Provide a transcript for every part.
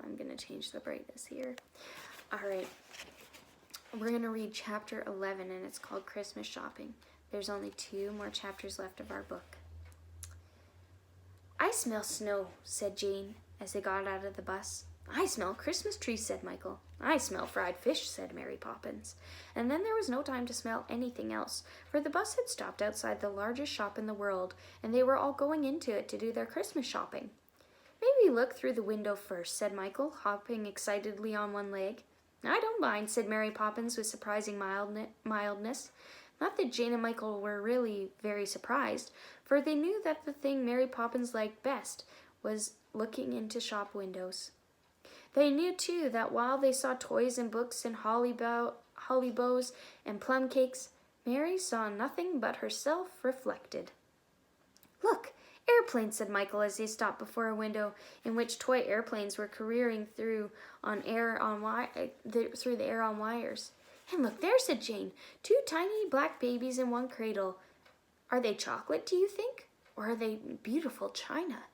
I'm going to change the brightness here. All right. We're going to read chapter 11, and it's called Christmas Shopping. There's only 2 more chapters left of our book. I smell snow, said Jane, as they got out of the bus. I smell Christmas trees, said Michael. I smell fried fish, said Mary Poppins. And then there was no time to smell anything else, for the bus had stopped outside the largest shop in the world, and they were all going into it to do their Christmas shopping. Maybe look through the window first, said Michael, hopping excitedly on one leg. I don't mind, said Mary Poppins with surprising mildness. Not that Jane and Michael were really very surprised, for they knew that the thing Mary Poppins liked best was looking into shop windows. They knew, too, that while they saw toys and books and holly bows and plum cakes, Mary saw nothing but herself reflected. Look, airplanes, said Michael as they stopped before a window in which toy airplanes were careering through the air on wires. And look there, said Jane, 2 tiny black babies in one cradle. Are they chocolate, do you think? Or are they beautiful china?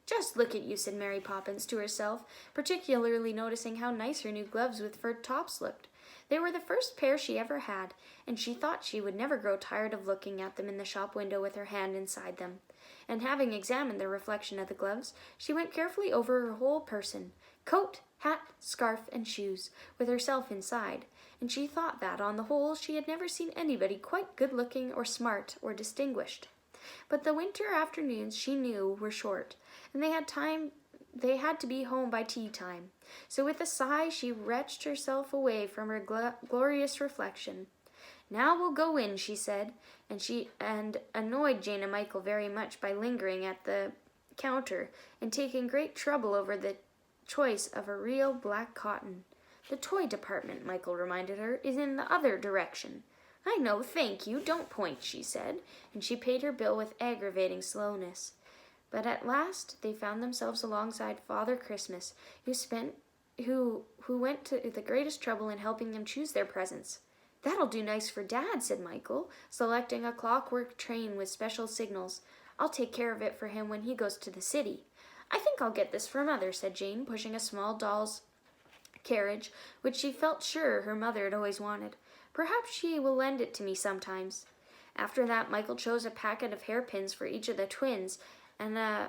Just look at you, said Mary Poppins to herself, particularly noticing how nice her new gloves with fur tops looked. They were the first pair she ever had, and she thought she would never grow tired of looking at them in the shop window with her hand inside them. And having examined the reflection of the gloves, she went carefully over her whole person, coat, hat, scarf, and shoes, with herself inside, and she thought that, on the whole, she had never seen anybody quite good-looking or smart or distinguished. But the winter afternoons, she knew, were short, and they had to be home by tea time. So with a sigh, she wrenched herself away from her glorious reflection. Now we'll go in, she said, and annoyed Jane and Michael very much by lingering at the counter and taking great trouble over the choice of a real black cotton. The toy department, Michael reminded her, is in the other direction. I know, thank you, don't point, she said, and she paid her bill with aggravating slowness. But at last they found themselves alongside Father Christmas, who went to the greatest trouble in helping them choose their presents. That'll do nice for Dad, said Michael, selecting a clockwork train with special signals. I'll take care of it for him when he goes to the city. I think I'll get this for Mother, said Jane, pushing a small doll's carriage, which she felt sure her mother had always wanted. Perhaps she will lend it to me sometimes. After that, Michael chose a packet of hairpins for each of the twins and a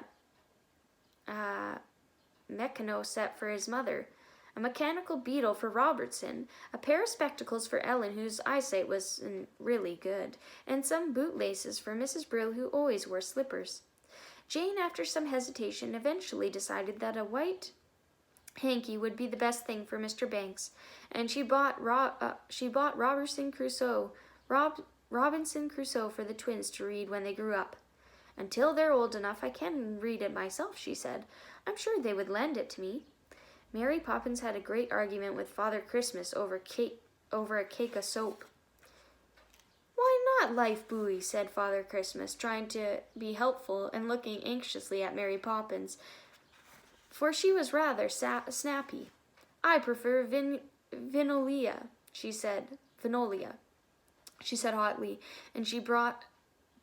mechano set for his mother, a mechanical beetle for Robertson, a pair of spectacles for Ellen, whose eyesight was really good, and some bootlaces for Mrs. Brill, who always wore slippers. Jane, after some hesitation, eventually decided that a white hanky would be the best thing for Mr. Banks, and she bought Robinson Crusoe for the twins to read when they grew up. Until they're old enough, I can read it myself, she said. I'm sure they would lend it to me. Mary Poppins had a great argument with Father Christmas over a cake of soap. Why not, Life Buoy, said Father Christmas, trying to be helpful and looking anxiously at Mary Poppins, for she was rather snappy. I prefer Vinolia, she said hotly, and she brought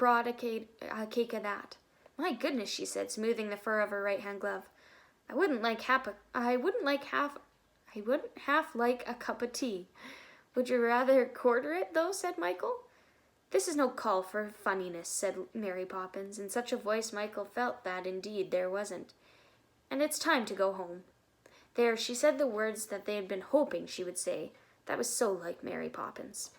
a cake of that. My goodness, she said, smoothing the fur of her right-hand glove. I wouldn't half like a cup of tea. Would you rather quarter it, though, said Michael. This is no call for funniness, said Mary Poppins, in such a voice Michael felt that, indeed, there wasn't. And it's time to go home. There, she said the words that they had been hoping she would say. That was so like Mary Poppins.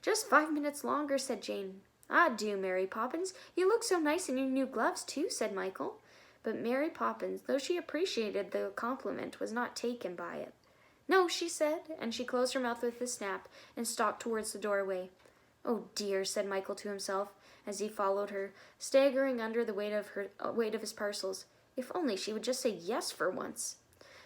Just 5 minutes longer, said Jane. Adieu, Mary Poppins. You look so nice in your new gloves, too, said Michael. But Mary Poppins, though she appreciated the compliment, was not taken by it. No, she said, and she closed her mouth with a snap and stalked towards the doorway. Oh, dear, said Michael to himself, as he followed her, staggering under the weight of his parcels. If only she would just say yes for once.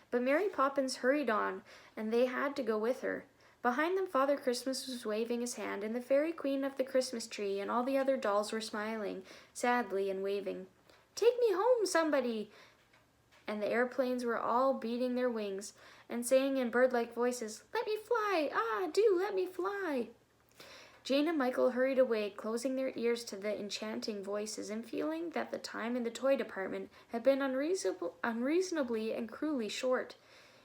But Mary Poppins hurried on, and they had to go with her. Behind them, Father Christmas was waving his hand, and the Fairy Queen of the Christmas tree and all the other dolls were smiling, sadly, and waving. Take me home, somebody! And the airplanes were all beating their wings and saying in bird-like voices, Let me fly! Ah, do let me fly! Jane and Michael hurried away, closing their ears to the enchanting voices and feeling that the time in the toy department had been unreasonably and cruelly short.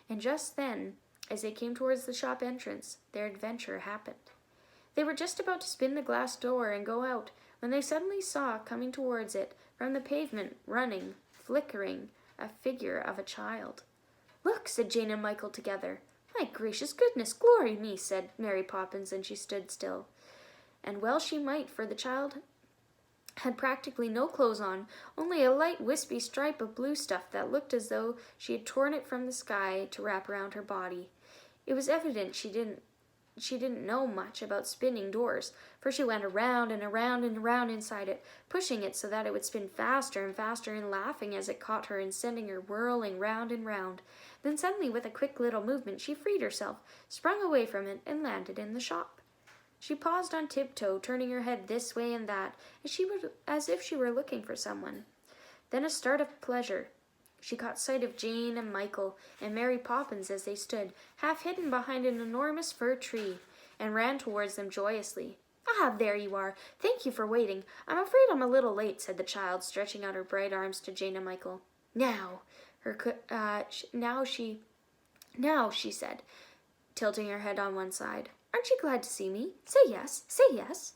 And just then, as they came towards the shop entrance, their adventure happened. They were just about to spin the glass door and go out when they suddenly saw, coming towards it, from the pavement, running, flickering, a figure of a child. "Look," said Jane and Michael together. "My gracious goodness, glory me," said Mary Poppins, and she stood still. And well she might, for the child had practically no clothes on, only a light wispy stripe of blue stuff that looked as though she had torn it from the sky to wrap around her body. It was evident she didn't know much about spinning doors, for she went around and around and around inside it, pushing it so that it would spin faster and faster and laughing as it caught her and sending her whirling round and round. Then suddenly, with a quick little movement, she freed herself, sprung away from it, and landed in the shop. She paused on tiptoe, turning her head this way and that, as if she were looking for someone. Then a start of pleasure. She caught sight of Jane and Michael and Mary Poppins as they stood, half hidden behind an enormous fir tree, and ran towards them joyously. "Ah, there you are. Thank you for waiting. I'm afraid I'm a little late," said the child, stretching out her bright arms to Jane and Michael. Now, she said, tilting her head on one side. "Aren't you glad to see me? Say yes, say yes."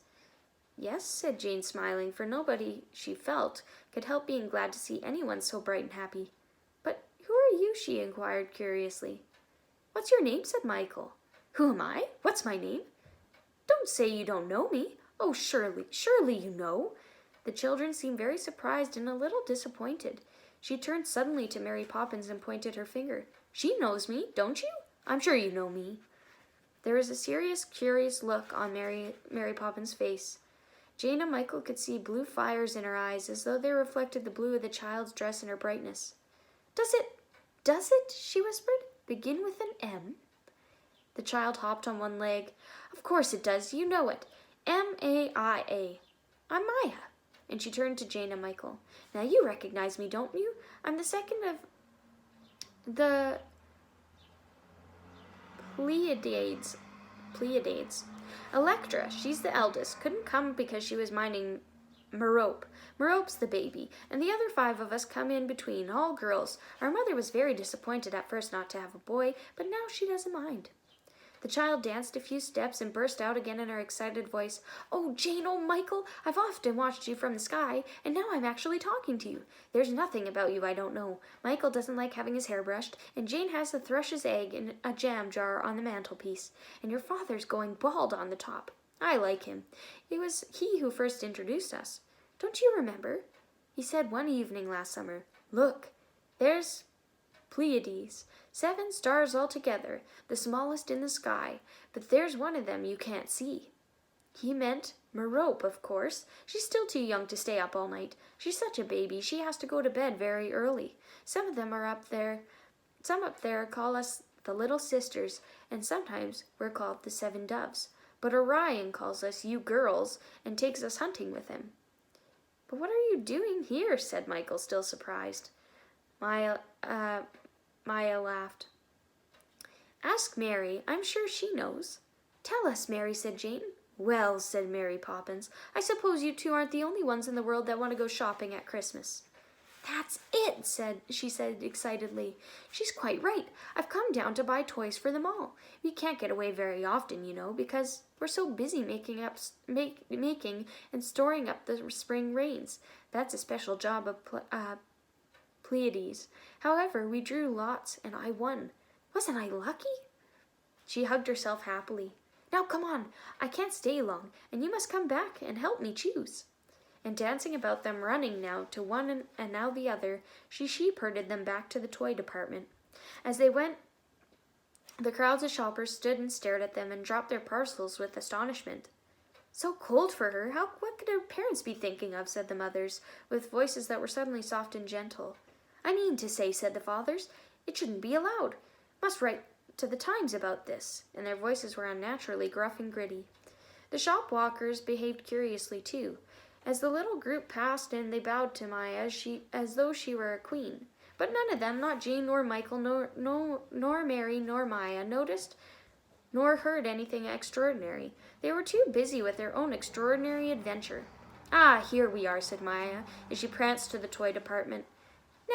"Yes," said Jane, smiling, for nobody, she felt, could help being glad to see anyone so bright and happy. "But who are you?" she inquired curiously. "What's your name?" said Michael. "Who am I? What's my name?" "Don't say you don't know me. Oh, surely you know." The children seemed very surprised and a little disappointed. She turned suddenly to Mary Poppins and pointed her finger. "She knows me, don't you? I'm sure you know me." There was a serious, curious look on Mary Poppins' face. Jane and Michael could see blue fires in her eyes, as though they reflected the blue of the child's dress in her brightness. Does it, she whispered, "begin with an M?" The child hopped on one leg. "Of course it does, you know it. M-A-I-A. I'm Maya." And she turned to Jane and Michael. "Now you recognize me, don't you? I'm the second of the Pleiades. Electra, she's the eldest, couldn't come because she was minding Merope. Merope's the baby, and the other 5 of us come in between, all girls. Our mother was very disappointed at first not to have a boy, but now she doesn't mind." The child danced a few steps and burst out again in her excited voice. "Oh, Jane, oh, Michael, I've often watched you from the sky, and now I'm actually talking to you. There's nothing about you I don't know. Michael doesn't like having his hair brushed, and Jane has the thrush's egg in a jam jar on the mantelpiece, and your father's going bald on the top. I like him. It was he who first introduced us. Don't you remember? He said one evening last summer, 'Look, there's Pleiades, 7 stars altogether, the smallest in the sky, but there's one of them you can't see.' He meant Merope, of course. She's still too young to stay up all night. She's such a baby, she has to go to bed very early. Some up there call us the Little Sisters, and sometimes we're called the 7 Doves. But Orion calls us you girls and takes us hunting with him." "But what are you doing here?" said Michael, still surprised. Maya laughed. "Ask Mary. I'm sure she knows." "Tell us, Mary," said Jane. "Well," said Mary Poppins, "I suppose you 2 aren't the only ones in the world that want to go shopping at Christmas." "That's it," she said excitedly. "She's quite right. I've come down to buy toys for them all. We can't get away very often, you know, because we're so busy making and storing up the spring rains. That's a special job of Pleiades. However, we drew lots, and I won. Wasn't I lucky?" She hugged herself happily. "Now come on. I can't stay long, and you must come back and help me choose." And dancing about them, running now to one and now the other, she sheep-herded them back to the toy department. As they went, the crowds of shoppers stood and stared at them and dropped their parcels with astonishment. "So cold for her. What could her parents be thinking of?" said the mothers, with voices that were suddenly soft and gentle. "I mean to say," said the fathers, "it shouldn't be allowed. Must write to the Times about this," and their voices were unnaturally gruff and gritty. The shop walkers behaved curiously too. As the little group passed in, they bowed to Maya as though she were a queen. But none of them, not Jane nor Michael, nor Mary nor Maya, noticed nor heard anything extraordinary. They were too busy with their own extraordinary adventure. "Ah, here we are," said Maya, as she pranced to the toy department.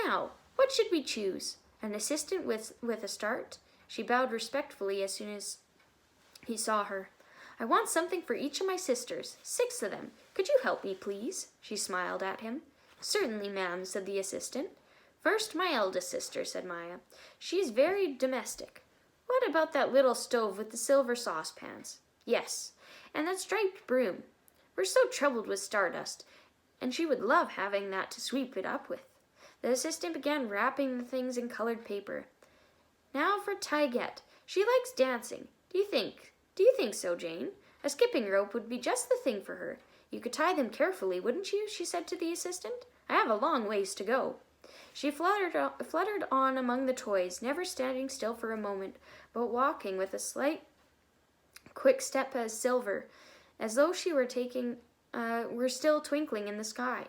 "Now, what should we choose? An assistant with a start?" She bowed respectfully as soon as he saw her. "I want something for each of my sisters, 6 of them. Could you help me, please?" She smiled at him. "Certainly, ma'am," said the assistant. "First, my eldest sister," said Maya. "She's very domestic." "What about that little stove with the silver saucepans?" "Yes, and that striped broom. We're so troubled with stardust, and she would love having that to sweep it up with." The assistant began wrapping the things in colored paper. "Now for Tyget. She likes dancing. Do you think so, Jane? A skipping rope would be just the thing for her. You could tie them carefully, wouldn't you?" she said to the assistant. "I have a long ways to go." She fluttered on among the toys, never standing still for a moment, but walking with a slight, quick step as silver, as though she were still twinkling in the sky.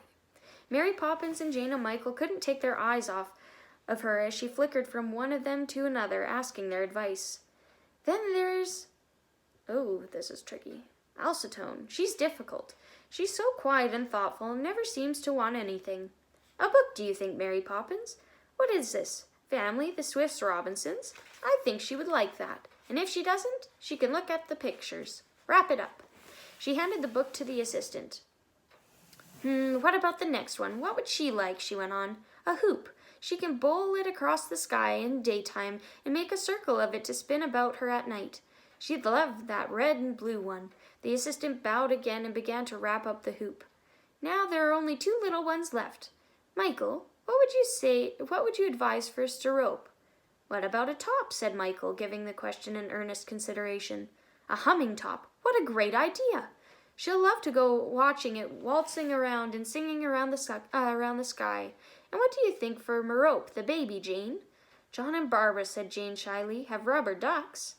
Mary Poppins and Jane and Michael couldn't take their eyes off of her as she flickered from one of them to another, asking their advice. Then there's... Oh, this is tricky. Alcetone. She's difficult. She's so quiet and thoughtful and never seems to want anything. A book, do you think, Mary Poppins? What is this? Family, the Swifts Robinsons? I think she would like that. And if she doesn't, she can look at the pictures. Wrap it up. She handed the book to the assistant. What about the next one? What would she like? She went on. A hoop. She can bowl it across the sky in daytime and make a circle of it to spin about her at night. She'd love that red and blue one. The assistant bowed again and began to wrap up the hoop. Now there are only 2 little ones left. Michael, what would you advise for a stirrope? What about a top? Said Michael, giving the question an earnest consideration. A humming top. What a great idea! She'll love to go watching it waltzing around and singing around the sky. And what do you think for Merope, the baby, Jane? John and Barbara, said Jane shyly, have rubber ducks.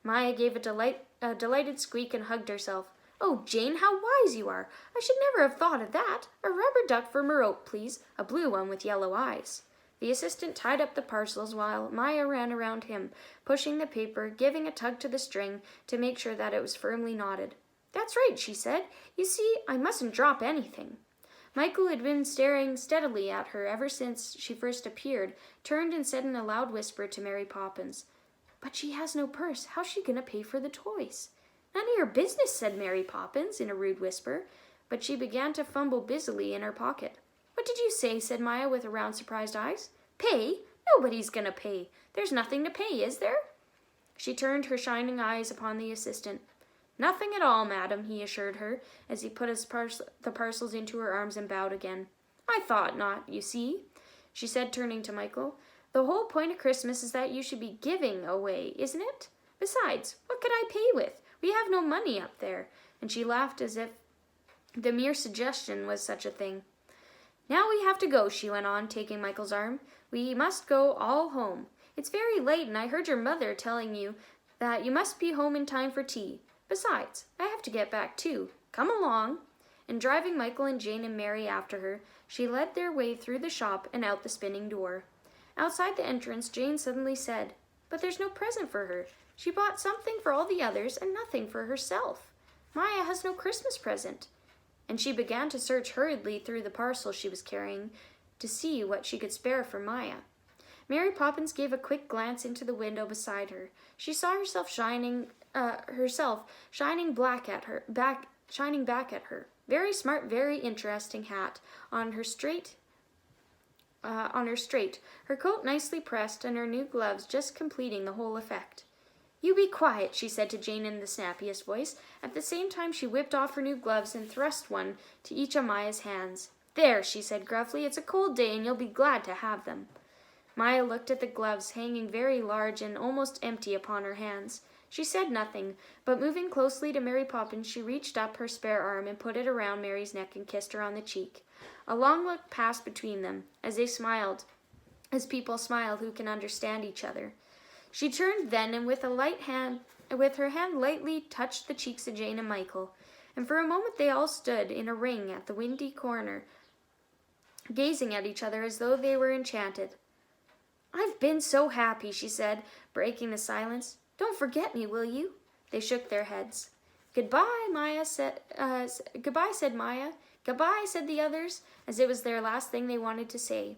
Maya gave a delighted squeak and hugged herself. Oh, Jane, how wise you are! I should never have thought of that. A rubber duck for Merope, please. A blue one with yellow eyes. The assistant tied up the parcels while Maya ran around him, pushing the paper, giving a tug to the string to make sure that it was firmly knotted. That's right, she said. You see, I mustn't drop anything. Michael had been staring steadily at her ever since she first appeared, turned and said in a loud whisper to Mary Poppins, But she has no purse. How's she going to pay for the toys? None of your business, said Mary Poppins in a rude whisper, but she began to fumble busily in her pocket. What did you say? Said Maya with round surprised eyes. Pay? Nobody's going to pay. There's nothing to pay, is there? She turned her shining eyes upon the assistant. Nothing at all, madam, he assured her, as he put the parcels into her arms and bowed again. I thought not, you see, she said, turning to Michael. The whole point of Christmas is that you should be giving away, isn't it? Besides, what could I pay with? We have no money up there. And she laughed as if the mere suggestion was such a thing. Now we have to go, she went on, taking Michael's arm. We must go all home. It's very late, and I heard your mother telling you that you must be home in time for tea. Besides, I have to get back too. Come along. And driving Michael and Jane and Mary after her, she led their way through the shop and out the spinning door. Outside the entrance, Jane suddenly said, But there's no present for her. She bought something for all the others and nothing for herself. Maya has no Christmas present. And she began to search hurriedly through the parcel she was carrying to see what she could spare for Maya. Mary Poppins gave a quick glance into the window beside her. She saw herself shining back at her. Very smart, very interesting hat on her straight, her coat nicely pressed, and her new gloves just completing the whole effect. You be quiet, she said to Jane in the snappiest voice. At the same time, she whipped off her new gloves and thrust one to each of Maya's hands. There, she said gruffly, it's a cold day and you'll be glad to have them. Maya looked at the gloves hanging very large and almost empty upon her hands. She said nothing, but moving closely to Mary Poppins, she reached up her spare arm and put it around Mary's neck and kissed her on the cheek. A long look passed between them, as people smile who can understand each other. She turned then, and with her hand lightly touched the cheeks of Jane and Michael, and for a moment they all stood in a ring at the windy corner, gazing at each other as though they were enchanted. I've been so happy, she said, breaking the silence. Don't forget me, will you?" They shook their heads. "Goodbye, Maya," "Goodbye," said Maya. "Goodbye," said the others, as it was their last thing they wanted to say.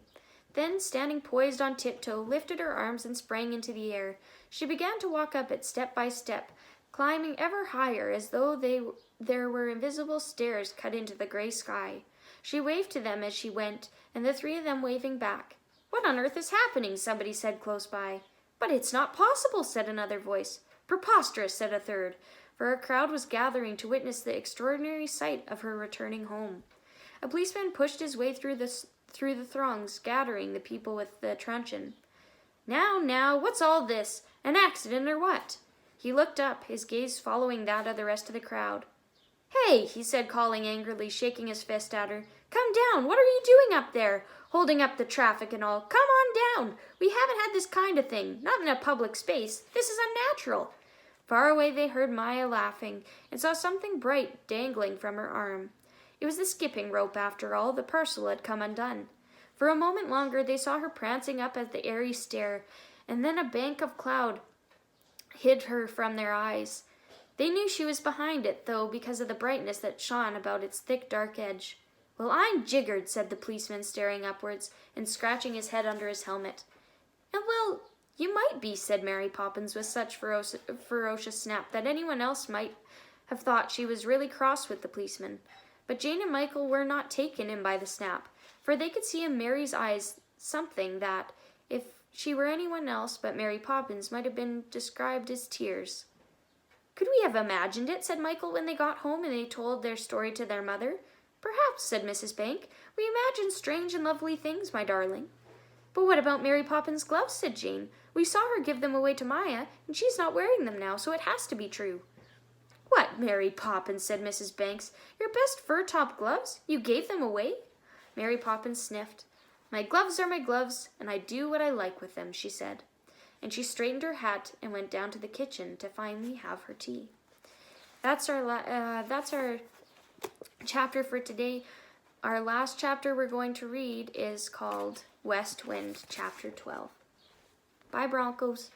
Then, standing poised on tiptoe, lifted her arms and sprang into the air. She began to walk up it step by step, climbing ever higher as though there were invisible stairs cut into the gray sky. She waved to them as she went, and the three of them waving back. "What on earth is happening?" somebody said close by. "But it's not possible," said another voice. "Preposterous," said a third, for a crowd was gathering to witness the extraordinary sight of her returning home. A policeman pushed his way through the throngs, scattering the people with the truncheon. Now, what's all this? An accident or what?" He looked up, his gaze following that of the rest of the crowd. "Hey," he said, calling angrily, shaking his fist at her. "Come down! What are you doing up there? Holding up the traffic and all. Come on down! We haven't had this kind of thing, not in a public space. This is unnatural." Far away they heard Maya laughing, and saw something bright dangling from her arm. It was the skipping rope, after all. The parcel had come undone. For a moment longer they saw her prancing up at the airy stair, and then a bank of cloud hid her from their eyes. They knew she was behind it, though, because of the brightness that shone about its thick, dark edge. "Well, I'm jiggered," said the policeman, staring upwards and scratching his head under his helmet. "Well, you might be," said Mary Poppins with such ferocious snap that anyone else might have thought she was really cross with the policeman. But Jane and Michael were not taken in by the snap, for they could see in Mary's eyes something that, if she were anyone else but Mary Poppins, might have been described as tears. "Could we have imagined it?" said Michael when they got home and they told their story to their mother. "Perhaps," said Mrs. Bank. "We imagine strange and lovely things, my darling." "But what about Mary Poppins' gloves?" said Jane. "We saw her give them away to Maya, and she's not wearing them now, so it has to be true." "What, Mary Poppins," said Mrs. Banks, "your best fur-top gloves? You gave them away?" Mary Poppins sniffed. "My gloves are my gloves, and I do what I like with them," she said. And she straightened her hat and went down to the kitchen to finally have her tea. That's our chapter for today. Our last chapter we're going to read is called West Wind, chapter 12. Bye, Broncos.